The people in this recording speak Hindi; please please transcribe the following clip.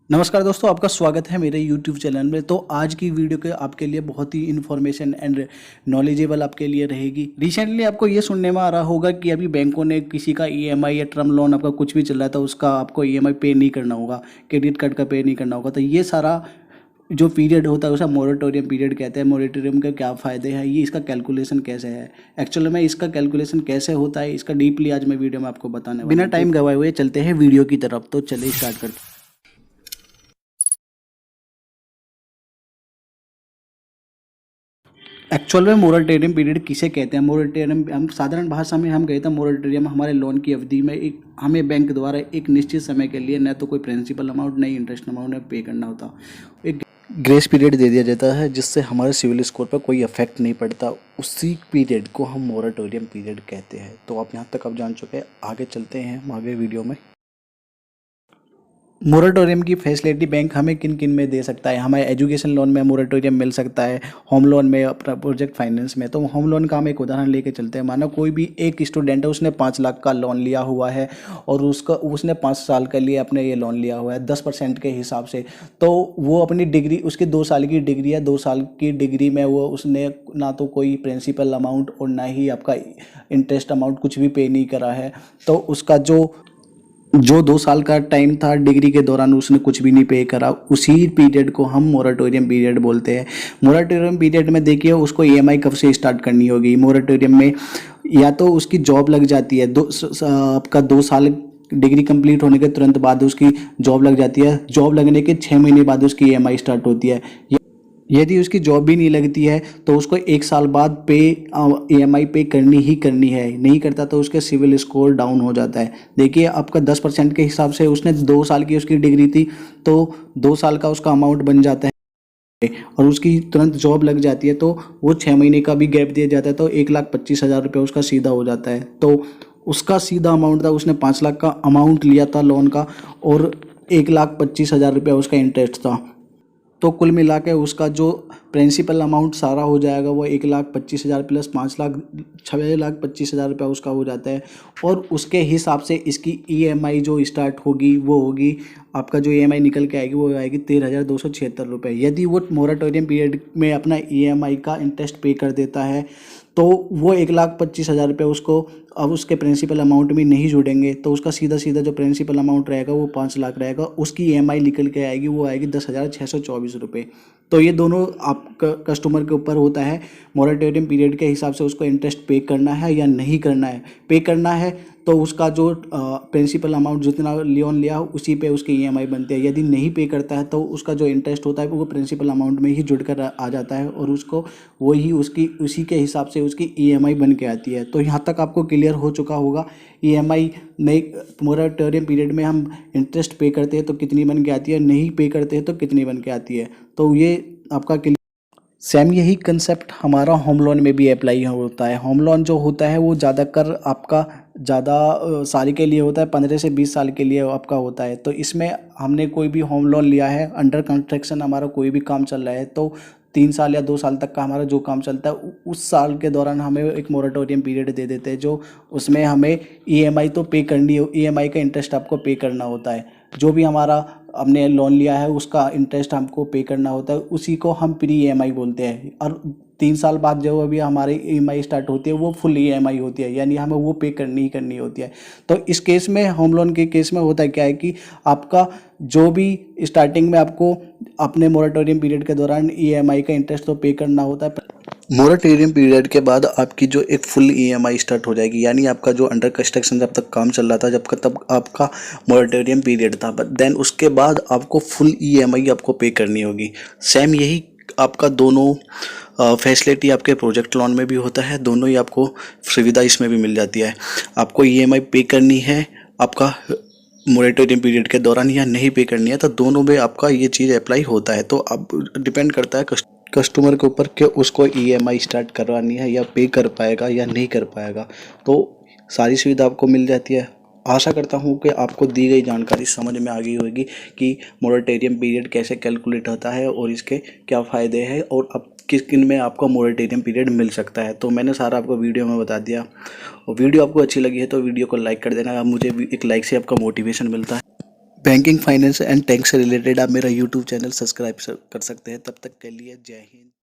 नमस्कार दोस्तों, आपका स्वागत है मेरे YouTube चैनल में। तो आज की वीडियो के आपके लिए बहुत ही इन्फॉर्मेशन एंड नॉलेजेबल आपके लिए रहेगी। रिसेंटली आपको ये सुनने में आ रहा होगा कि अभी बैंकों ने किसी का ईएमआई या टर्म लोन आपका कुछ भी चल रहा था उसका आपको ईएमआई पे नहीं करना होगा, क्रेडिट कार्ड का पे नहीं करना होगा। तो ये सारा जो पीरियड होता है उसे मोरेटोरियम पीरियड कहते हैं। मोरेटोरियम के क्या फ़ायदे हैं, ये इसका कैलकुलेशन कैसे है, एक्चुअली में इसका कैलकुलेशन कैसे होता है, इसका डीपली आज मैं वीडियो में आपको बताने वाला हूं। बिना टाइम गवाए हुए चलते हैं वीडियो की तरफ। तो चलिए स्टार्ट करते हैं। एक्चुअल में मोरेटोरियम पीरियड किसे कहते हैं? मोरेटोरियम हम साधारण भाषा में हम कहते हैं मोरेटोरियम हमारे लोन की अवधि में एक हमें बैंक द्वारा एक निश्चित समय के लिए न तो कोई प्रिंसिपल अमाउंट नहीं इंटरेस्ट अमाउंट पे करना होता, एक ग्रेस पीरियड दे दिया जाता है जिससे हमारे सिविल स्कोर पर कोई इफेक्ट नहीं पड़ता। उसी पीरियड को हम मोरेटोरियम पीरियड कहते हैं। तो आप यहाँ तक आप जान चुके हैं, आगे चलते हैं हम आगे वीडियो में। मोरेटोरियम की फैसिलिटी बैंक हमें किन किन में दे सकता है? हमें एजुकेशन लोन में मोरेटोरियम मिल सकता है, होम लोन में, अपना प्रोजेक्ट फाइनेंस में। तो होम लोन का हम एक उदाहरण लेके चलते हैं। मानो कोई भी एक स्टूडेंट है, उसने 5 लाख का लोन लिया हुआ है और उसने 5 साल के लिए अपने ये लोन लिया हुआ है 10% के हिसाब से। तो वो अपनी डिग्री, उसकी 2 साल की डिग्री है, 2 साल की डिग्री में वो उसने ना तो कोई प्रिंसिपल अमाउंट और ना ही आपका इंटरेस्ट अमाउंट कुछ भी पे नहीं करा है। तो उसका जो 2 साल का टाइम था डिग्री के दौरान उसने कुछ भी नहीं पे करा, उसी पीरियड को हम मोरेटोरियम पीरियड बोलते हैं। मोरेटोरियम पीरियड में देखिए उसको ईएमआई कब से स्टार्ट करनी होगी। मोरेटोरियम में या तो उसकी जॉब लग जाती है, आपका 2 साल डिग्री कंप्लीट होने के तुरंत बाद उसकी जॉब लग जाती है। जॉब लगने के 6 महीने बाद उसकी ईएमआई स्टार्ट होती है। यदि उसकी जॉब भी नहीं लगती है तो उसको 1 साल बाद ईएमआई पे करनी ही करनी है, नहीं करता तो उसके सिविल स्कोर डाउन हो जाता है। देखिए आपका 10% के हिसाब से उसने 2 साल की उसकी डिग्री थी, तो 2 साल का उसका अमाउंट बन जाता है और उसकी तुरंत जॉब लग जाती है तो वो 6 महीने का भी गैप दिया जाता है, तो 1,25,000 रुपये उसका सीधा हो जाता है। तो उसका सीधा अमाउंट था, उसने 5 लाख का अमाउंट लिया था लोन का और 1,25,000 रुपये उसका इंटरेस्ट था। तो कुल मिला के उसका जो प्रिंसिपल अमाउंट सारा हो जाएगा वो 1,25,000 प्लस 5 लाख, 6,25,000 रुपया उसका हो जाता है। और उसके हिसाब से इसकी ईएमआई जो स्टार्ट होगी वो होगी, आपका जो ईएमआई निकल के आएगी वो आएगी 13,276 रुपये। यदि वो मोरेटोरियम पीरियड में अपना ईएमआई का इंटरेस्ट पे कर देता है तो वो 1,25,000 रुपये उसको अब उसके प्रिंसिपल अमाउंट में नहीं जुड़ेंगे, तो उसका सीधा सीधा जो प्रिंसिपल अमाउंट रहेगा वो 5 लाख रहेगा। उसकी ईएमआई निकल के आएगी, वो आएगी 10,624 रुपये। तो ये दोनों आपका कस्टमर के ऊपर होता है, मोरेटोरियम पीरियड के हिसाब से उसको इंटरेस्ट पे करना है या नहीं करना है। पे करना है तो उसका जो प्रिंसिपल अमाउंट जितना लोन लिया हो उसी पे उसकी ईएमआई बनती है। यदि नहीं पे करता है तो उसका जो इंटरेस्ट होता है वो प्रिंसिपल अमाउंट में ही जुड़कर आ जाता है और उसको वही उसी के हिसाब से उसकी ईएमआई बन के आती है। तो यहाँ तक आपको क्लियर हो चुका होगा ईएमआई नहीं, मोरेटोरियम पीरियड में हम इंटरेस्ट पे करते हैं तो कितनी बन के आती है, नहीं पे करते हैं तो कितनी बन के आती है। तो ये आपका सेम यही कंसेप्ट हमारा होम लोन में भी अप्लाई होता है। होम लोन जो होता है वो ज़्यादातर आपका ज़्यादा साल के लिए होता है, 15 से 20 साल के लिए आपका होता है। तो इसमें हमने कोई भी होम लोन लिया है, अंडर कंस्ट्रक्शन हमारा कोई भी काम चल रहा है, तो 3 साल या 2 साल तक का हमारा जो काम चलता है उस साल के दौरान हमें एक मोरेटोरियम पीरियड दे देते हैं, जो उसमें हमें ईएमआई तो पे करनी हो, ईएमआई का इंटरेस्ट आपको पे करना होता है। जो भी हमारा हमने लोन लिया है उसका इंटरेस्ट हमको पे करना होता है, उसी को हम प्री ईएमआई बोलते हैं। और 3 साल बाद जो अभी हमारी ईएमआई स्टार्ट होती है वो फुल ईएमआई होती है, यानी हमें वो पे करनी ही करनी होती है। तो इस केस में, होम लोन के केस में होता क्या है कि आपका जो भी स्टार्टिंग में आपको अपने मोरेटोरियम पीरियड के दौरान ईएमआई का इंटरेस्ट तो पे करना होता है। मोरेटोरियम पीरियड के बाद आपकी जो एक फुल ईएमआई स्टार्ट हो जाएगी, यानी आपका जो अंडर कंस्ट्रक्शन जब तक काम चल रहा था तब आपका मोरेटोरियम पीरियड था, बट देन उसके बाद आपको फुल ईएमआई आपको पे करनी होगी। सेम यही आपका दोनों फैसिलिटी आपके प्रोजेक्ट लोन में भी होता है, दोनों ही आपको सुविधा इसमें भी मिल जाती है। आपको ईएमआई पे करनी है आपका मोरेटोरियम पीरियड के दौरान या नहीं पे करनी है, तो दोनों में आपका ये चीज़ अप्लाई होता है। तो अब डिपेंड करता है कस्टमर के ऊपर कि उसको ईएमआई स्टार्ट करवानी है या पे कर पाएगा या नहीं कर पाएगा। तो सारी सुविधा आपको मिल जाती है। आशा करता हूँ कि आपको दी गई जानकारी समझ में आ गई होगी कि मोरेटोरियम पीरियड कैसे कैलकुलेट होता है और इसके क्या फ़ायदे हैं और अब किस किन में आपको मोरेटोरियम पीरियड मिल सकता है। तो मैंने सारा आपको वीडियो में बता दिया, और वीडियो आपको अच्छी लगी है तो वीडियो को लाइक कर देना। मुझे एक लाइक से आपका मोटिवेशन मिलता है। बैंकिंग फाइनेंस एंड टैक्स से रिलेटेड आप मेरा यूट्यूब चैनल सब्सक्राइब कर सकते हैं। तब तक के लिए जय हिंद।